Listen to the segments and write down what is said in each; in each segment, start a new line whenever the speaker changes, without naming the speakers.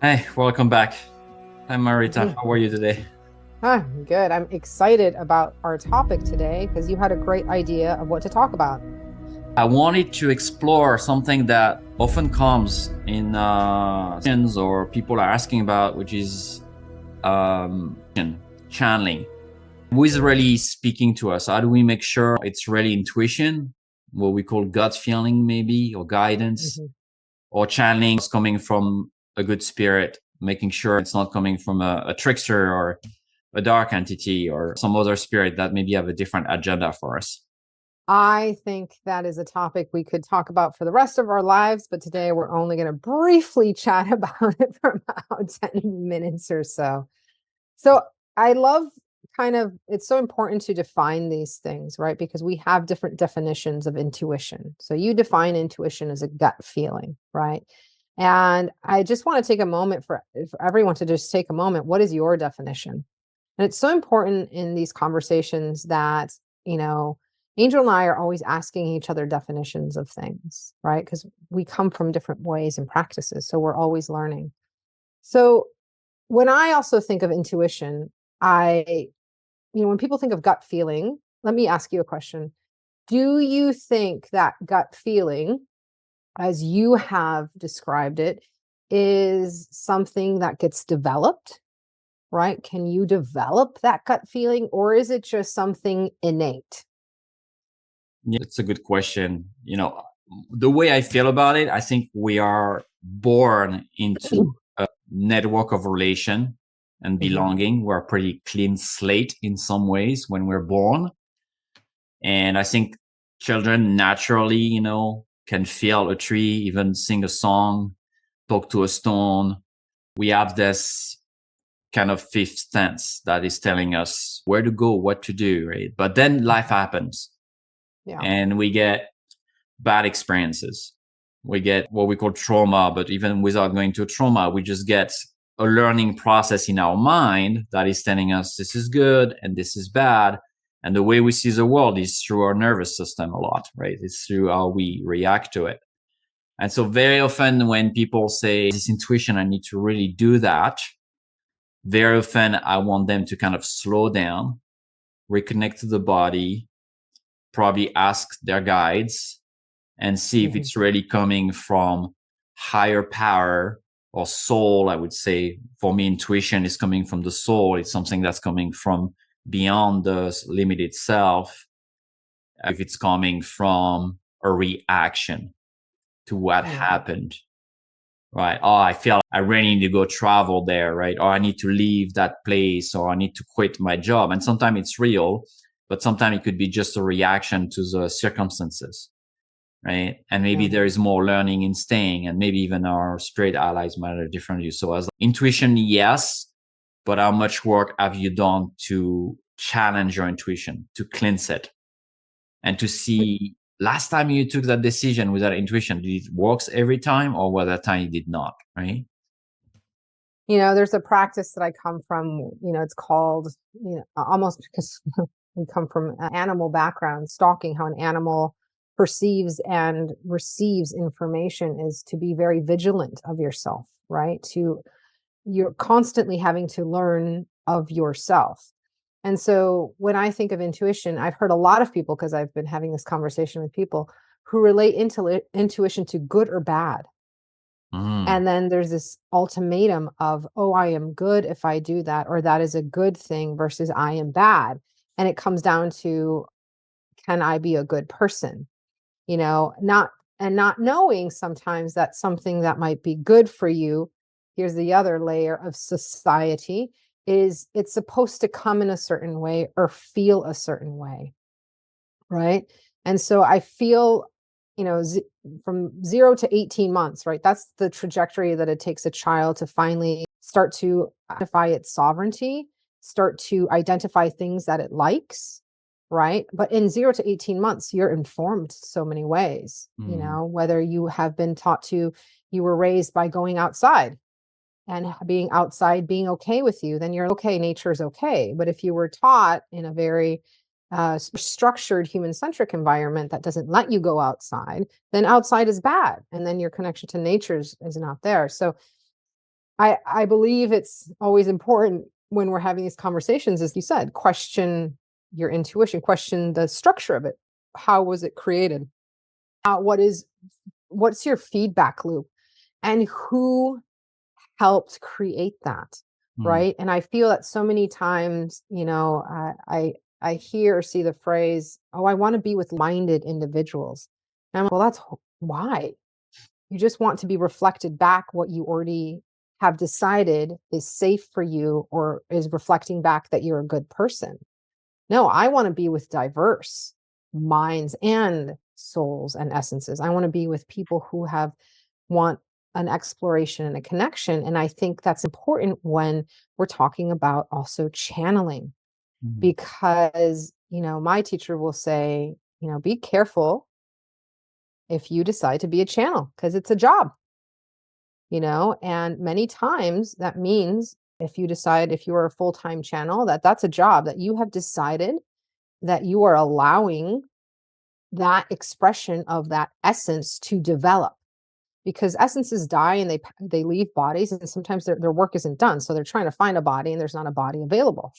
Hey, welcome back. Hi, Marita.
Mhm.
How are you today?
Good. I'm excited about our topic today because you had a great idea of what to talk about.
I wanted to explore something that often comes in or people are asking about, which is channeling. Who is really speaking to us? How do we make sure it's really intuition, what we call gut feeling, maybe, or guidance,
Mhm.
or channeling is coming from a good spirit, making sure it's not coming from a trickster or a dark entity or some other spirit that maybe have a different agenda for us.
I think that is a topic we could talk about for the rest of our lives, but today we're only going to briefly chat about it for about 10 minutes or so. So I love it's so important to define these things, right? Because we have different definitions of intuition. So you define intuition as a gut feeling, right? And I just want to take a moment for everyone to just take a moment. What is your definition? And it's so important in these conversations that, you know, Angel and I are always asking each other definitions of things, right? Because we come from different ways and practices. So we're always learning. So when I also think of intuition, when people think of gut feeling, let me ask you a question. Do you think that gut feeling, as you have described it, is something that gets developed, right? Can you develop that gut feeling, or is it just something innate?
Yeah, it's a good question. The way I feel about it, I think we are born into a network of relation and
Mhm.
belonging. We're a pretty clean slate in some ways when we're born. And I think children naturally, can feel a tree, even sing a song, talk to a stone. We have this kind of fifth sense that is telling us where to go, what to do, right? But then life
Mhm.
happens
Yeah.
and we get bad experiences. We get what we call trauma, but even without going to trauma, we just get a learning process in our mind that is telling us this is good and this is bad. And the way we see the world is through our nervous system a lot, right? It's through how we react to it. And so very often when people say this intuition, I need to really do that, very often I want them to kind of slow down, reconnect to the body, probably ask their guides and see if
Mhm.
it's really coming from higher power or soul. I would say for me, intuition is coming from the soul. It's something that's coming from beyond the limited self. If it's coming from a reaction to what
Yeah.
happened, right? Oh, I feel I really need to go travel there, right? Or I need to leave that place, or I need to quit my job. And sometimes it's real, but sometimes it could be just a reaction to the circumstances, right? And maybe
Yeah.
there is more learning in staying, and maybe even our spirit allies might have different views. So, as intuition, yes, but how much work have you done to challenge your intuition, to cleanse it, and to see last time you took that decision with that intuition, did it works every time, or was that time it did not, right?
There's a practice that I come from, it's called, almost because we come from an animal background, stalking how an animal perceives and receives information is to be very vigilant of yourself, right? You're constantly having to learn of yourself. And so when I think of intuition, I've heard a lot of people, because I've been having this conversation with people who relate intuition to good or bad.
Mm.
And then there's this ultimatum of, oh, I am good if I do that, or that is a good thing versus I am bad. And it comes down to, can I be a good person? Not knowing sometimes that something that might be good for you, here's the other layer of society, is it's supposed to come in a certain way or feel a certain way, right? And so I feel, from 0 to 18 months, right? That's the trajectory that it takes a child to finally start to identify its sovereignty, start to identify things that it likes, right? But in 0 to 18 months, you're informed so many ways,
Mm.
whether you have been taught to, you were raised by going outside and being outside being okay with you, then you're okay, nature's okay. But if you were taught in a very structured human centric environment that doesn't let you go outside, then outside is bad. And then your connection to nature is not there. So I believe it's always important when we're having these conversations, as you said, question your intuition, question the structure of it. How was it created? What's your feedback loop? And who helped create that,
Mm,
right? And I feel that so many times, I hear or see the phrase, "Oh, I want to be with minded individuals." And I'm like, well, why. You just want to be reflected back what you already have decided is safe for you or is reflecting back that you're a good person. No, I want to be with diverse minds and souls and essences. I want to be with people who want an exploration and a connection. And I think that's important when we're talking about also channeling,
mm.
because, my teacher will say, be careful if you decide to be a channel because it's a job, and many times that means if you decide if you are a full-time channel, that's a job that you have decided that you are allowing that expression of that essence to develop, because essences die and they leave bodies, and sometimes their work isn't done, so they're trying to find a body and there's not a body available.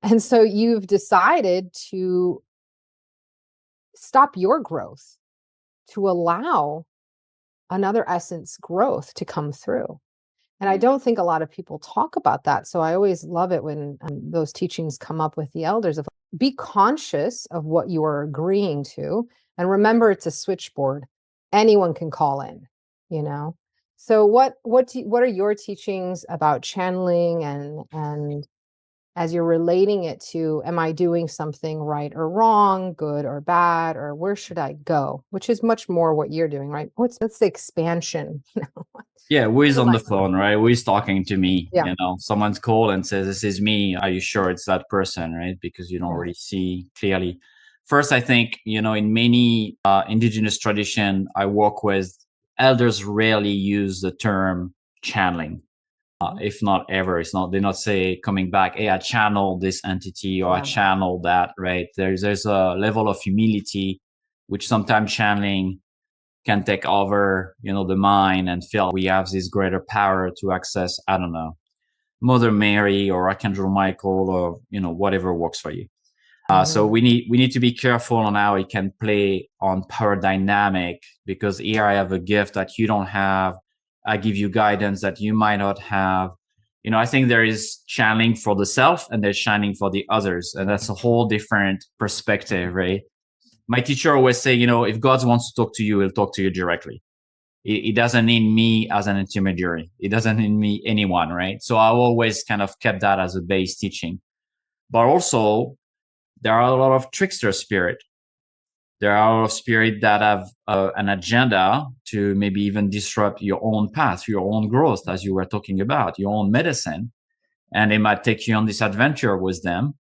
And so you've decided to stop your growth to allow another essence growth to come through. And I don't think a lot of people talk about that. So I always love it when those teachings come up with the elders of be conscious of what you are agreeing to. And remember, it's a switchboard. Anyone can call in, you know? So what are your teachings about channeling, and as you're relating it to, am I doing something right or wrong, good or bad, or where should I go? Which is much more what you're doing, right? What's the expansion?
Yeah, who
Where
is
do
on
I
the
go?
phone, right? Who is talking to me?
Yeah,
Someone's called and says, "This is me." Are you sure it's that person, right? Because you don't
yeah.
really see clearly. First, I think, in many indigenous tradition I work with, elders rarely use the term channeling.
Mhm.
If not ever, they not say coming back, "Hey, I channel this entity," or "I
Yeah.
channel that," right? There's a level of humility, which sometimes channeling can take over, the mind, and feel we have this greater power to access, I don't know, Mother Mary or Archangel Michael, or, whatever works for you. So
Mhm.
we need to be careful on how it can play on power dynamic, because here I have a gift that you don't have. I give you guidance that you might not have. I think there is channeling for the self and there's shining for the others. And that's a whole different perspective, right? My teacher always say, if God wants to talk to you, he'll talk to you directly. It doesn't need me as an intermediary. It doesn't need me anyone, right? So I always kind of kept that as a base teaching. But also, there are a lot of trickster spirit. There are a lot of spirit that have an agenda to maybe even disrupt your own path, your own growth, as you were talking about, your own medicine. And they might take you on this adventure with them.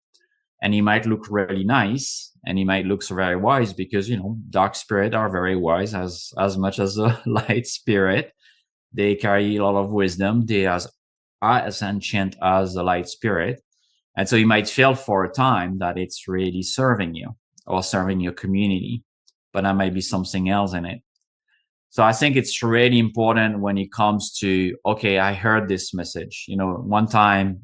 And he might look really nice, and he might look very wise, because dark spirit are very wise as much as a light spirit. They carry a lot of wisdom. They are as ancient as the light spirit. And so you might feel for a time that it's really serving you or serving your community, but there might be something else in it. So I think it's really important when it comes to, okay, I heard this message. One time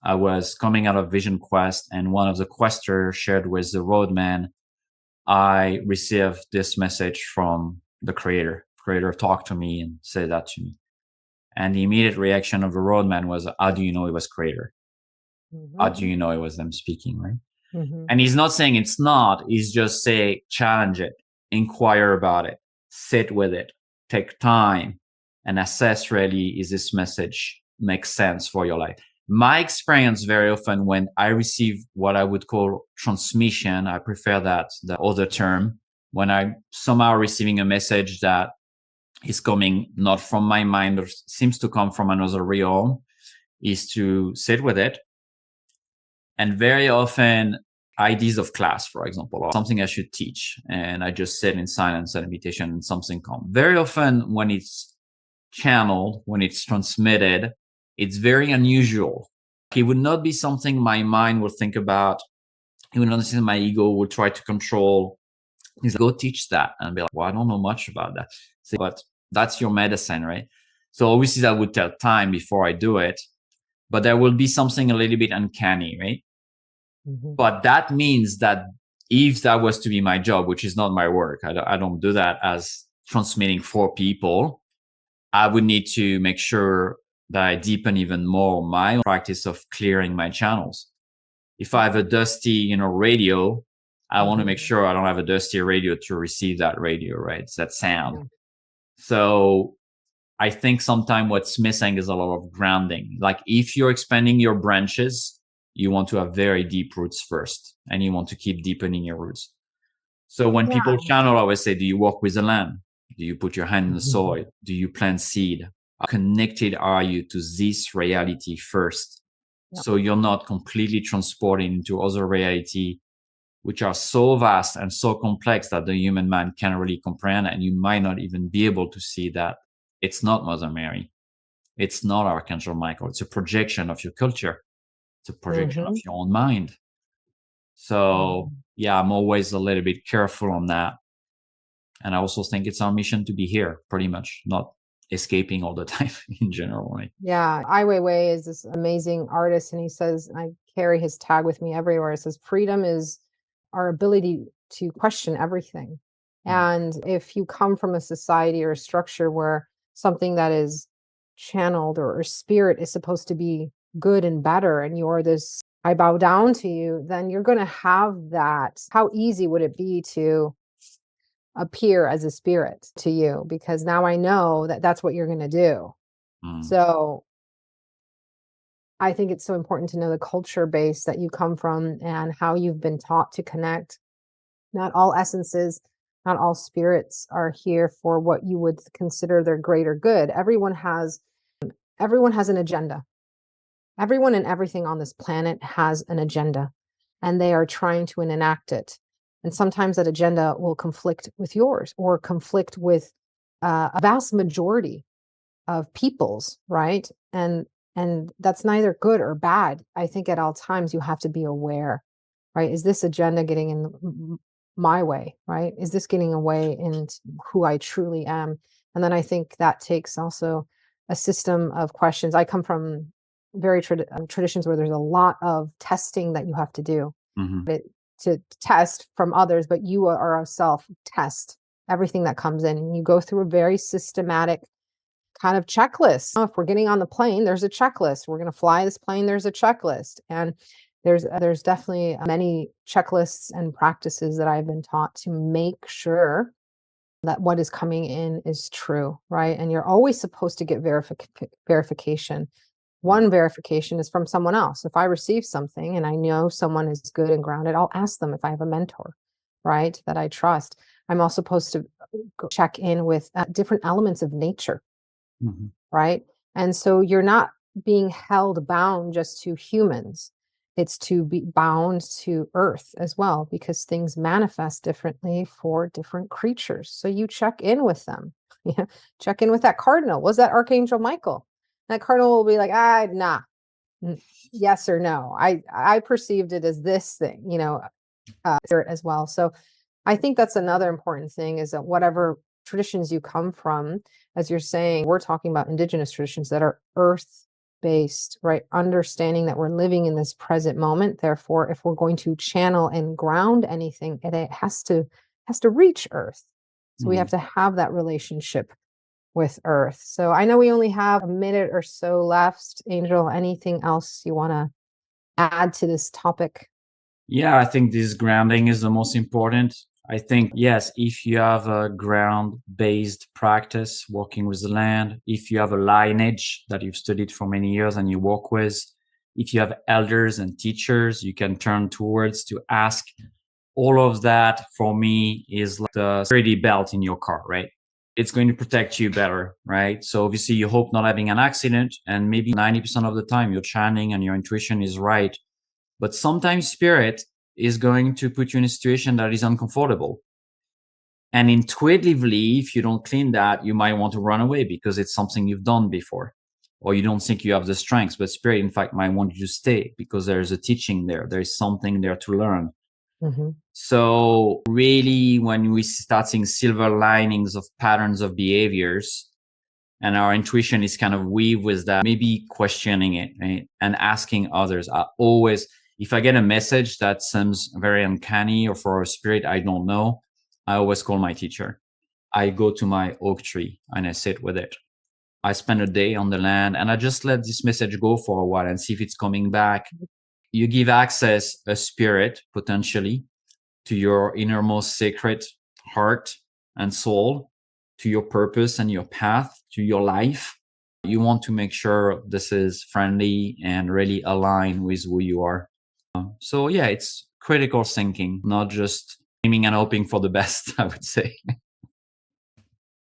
I was coming out of Vision Quest, and one of the questers shared with the roadman, I received this message from the creator. Creator talked to me and said that to me. And the immediate reaction of the roadman was, how do you know it was creator? How
Mhm.
do you know it was them speaking, right?
Mhm.
And he's not saying it's not. He's just say, challenge it, inquire about it, sit with it, take time, and assess really, is this message make sense for your life? My experience very often when I receive what I would call transmission, I prefer that the other term, when I somehow receiving a message that is coming not from my mind or seems to come from another realm, is to sit with it. And very often, ideas of class, for example, or something I should teach, and I just sit in silence and meditation and something comes. Very often, when it's channeled, when it's transmitted, it's very unusual. It would not be something my mind would think about. It would not be something my ego would try to control. He's like, go teach that. And I'd be like, well, I don't know much about that. So, but that's your medicine, right? So obviously that would take time before I do it, but there will be something a little bit uncanny, right?
Mhm.
But that means that if that was to be my job, which is not my work, I don't do that as transmitting for people, I would need to make sure that I deepen even more my practice of clearing my channels. If I have a dusty, radio, I want to
Mhm.
make sure I don't have a dusty radio to receive that radio, right? It's that sound.
Yeah.
So I think sometimes what's missing is a lot of grounding. Like if you're expanding your branches, you want to have very deep roots first, and you want to keep deepening your roots. So when people
Yeah.
channel, I always say, do you walk with the land? Do you put your hand in the
Mhm.
soil? Do you plant seed? How connected are you to this reality first?
Yep.
So you're not completely transported into other reality, which are so vast and so complex that the human mind can't really comprehend. And you might not even be able to see that it's not Mother Mary. It's not Archangel Michael. It's a projection of your culture. It's a projection of
Mhm.
your own mind. So
Mhm.
yeah, I'm always a little bit careful on that. And I also think it's our mission to be here, pretty much, not escaping all the time in general. Right?
Yeah, Ai Weiwei is this amazing artist, and he says, and I carry his tag with me everywhere. It says, freedom is our ability to question everything.
Mm.
And if you come from a society or a structure where something that is channeled or spirit is supposed to be good and better, and you're this, I bow down to you, then you're going to have that. How easy would it be to appear as a spirit to you? Because now I know that that's what you're going to do.
Mm.
So I think it's so important to know the culture base that you come from and how you've been taught to connect. Not all essences, not all spirits are here for what you would consider their greater good. Everyone has an agenda. Everyone and everything on this planet has an agenda, and they are trying to enact it. And sometimes that agenda will conflict with yours or conflict with a vast majority of people's, right? And that's neither good or bad. I think at all times you have to be aware, right? Is this agenda getting in my way, right? Is this getting away into who I truly am? And then I think that takes also a system of questions. I come from very traditions where there's a lot of testing that you have to do
Mm-hmm.
it, to test from others, but you are a self test everything that comes in, and you go through a very systematic kind of checklist. If we're getting on the plane, there's a checklist. We're going to fly this plane, there's a checklist. And there's definitely many checklists and practices that I've been taught to make sure that what is coming in is true, right? And you're always supposed to get verification. One verification is from someone else. If I receive something and I know someone is good and grounded, I'll ask them if I have a mentor, right, that I trust. I'm also supposed to check in with different elements of nature,
Mm-hmm.
right? And so you're not being held bound just to humans. It's to be bound to earth as well, because things manifest differently for different creatures. So you check in with them. Yeah. Check in with that cardinal. Was that Archangel Michael? That cardinal will be like, nah, yes or no. I perceived it as this thing, spirit as well. So I think that's another important thing, is that whatever traditions you come from, as you're saying, we're talking about indigenous traditions that are earth based, right? Understanding that we're living in this present moment. Therefore, if we're going to channel and ground anything, it has to reach earth. So we
Mm-hmm.
have to have that relationship with earth. So I know we only have a minute or so left. Angel, anything else you want to add to this topic?
Yeah, I think this grounding is the most important. I think, yes, if you have a ground based practice, working with the land, if you have a lineage that you've studied for many years and you work with, if you have elders and teachers you can turn towards to ask, all of that for me is like the security belt in your car, right? It's going to protect you better, right? So obviously you hope not having an accident, and maybe 90% of the time your channeling and your intuition is right. But sometimes spirit is going to put you in a situation that is uncomfortable. And intuitively, if you don't clean that, you might want to run away because it's something you've done before, or you don't think you have the strength. But spirit, in fact, might want you to stay because there's a teaching there. There's something there to learn.
Mhm.
So really, when we start seeing silver linings of patterns of behaviors, And our intuition is kind of weave with that, maybe questioning it, right? And asking others. I always, if I get a message that seems very uncanny or for a spirit I don't know, I always call my teacher. I go to my oak tree and I sit with it. I spend a day on the land and I just let this message go for a while and see if it's coming back. You give access, a spirit potentially, to your innermost sacred heart and soul, to your purpose and your path, to your life. You want to make sure this is friendly and really aligned with who you are. So yeah, it's critical thinking, not just aiming and hoping for the best, I would say.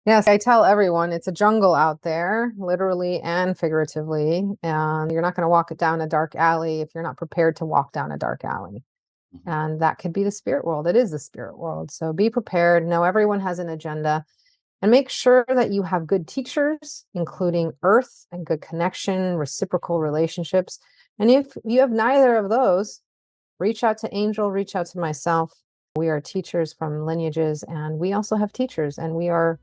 Yes, I tell everyone it's a jungle out there, literally and figuratively. And you're not going to walk it down a dark alley if you're not prepared to walk down a dark alley. And that could be the spirit world. It is the spirit world. So be prepared. Know everyone has an agenda and make sure that you have good teachers, including earth and good connection, reciprocal relationships. And if you have neither of those, reach out to Angell, reach out to myself. We are teachers from lineages, and we also have teachers, and we're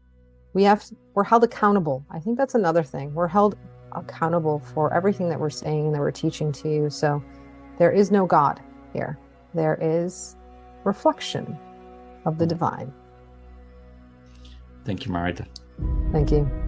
held accountable. I think that's another thing. We're held accountable for everything that we're saying and that we're teaching to you. So there is no God here. There is reflection of the divine.
Thank you, Marita.
Thank you.